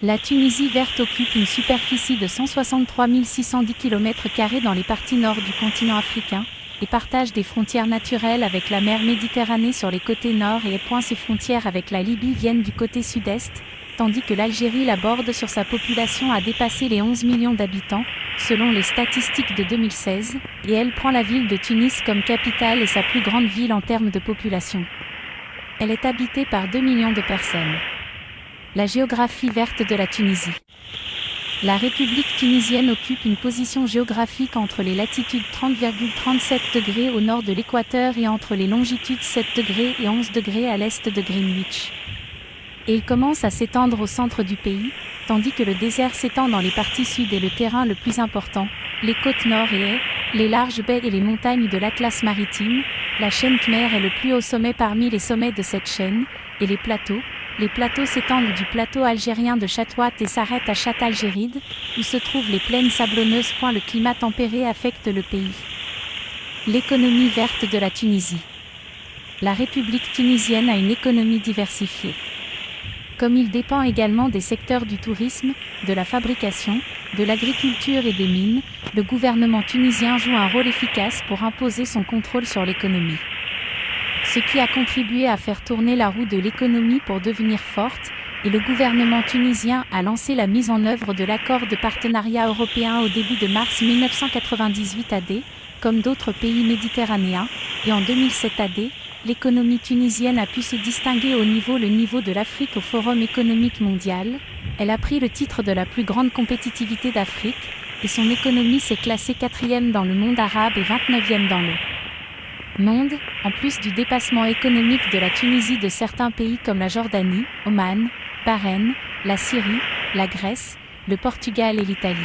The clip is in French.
La Tunisie verte occupe une superficie de 163 610 km² dans les parties nord du continent africain, et partage des frontières naturelles avec la mer Méditerranée sur les côtés nord et point ses frontières avec la Libye viennent du côté sud-est, tandis que l'Algérie la borde sur sa population a dépassé les 11 millions d'habitants, selon les statistiques de 2016, et elle prend la ville de Tunis comme capitale et sa plus grande ville en termes de population. Elle est habitée par 2 millions de personnes. La géographie verte de la Tunisie. La République tunisienne occupe une position géographique entre les latitudes 30,37° au nord de l'équateur et entre les longitudes 7° et 11° à l'est de Greenwich. Et il commence à s'étendre au centre du pays, tandis que le désert s'étend dans les parties sud et le terrain le plus important, les côtes nord et est, les larges baies et les montagnes de l'Atlas maritime. La chaîne Khmer est le plus haut sommet parmi les sommets de cette chaîne, et les plateaux. Les plateaux s'étendent du plateau algérien de Chatouat et s'arrêtent à Châte Algéride, où se trouvent les plaines sablonneuses. Le climat tempéré affecte le pays. L'économie verte de la Tunisie. La République tunisienne a une économie diversifiée. Comme il dépend également des secteurs du tourisme, de la fabrication, de l'agriculture et des mines, le gouvernement tunisien joue un rôle efficace pour imposer son contrôle sur l'économie. Ce qui a contribué à faire tourner la roue de l'économie pour devenir forte, et le gouvernement tunisien a lancé la mise en œuvre de l'accord de partenariat européen au début de mars 1998 AD, comme d'autres pays méditerranéens, et en 2007 AD, l'économie tunisienne a pu se distinguer le niveau de l'Afrique au Forum économique mondial. Elle a pris le titre de la plus grande compétitivité d'Afrique, et son économie s'est classée 4e dans le monde arabe et 29e dans le monde, en plus du dépassement économique de la Tunisie de certains pays comme la Jordanie, Oman, Bahreïn, la Syrie, la Grèce, le Portugal et l'Italie.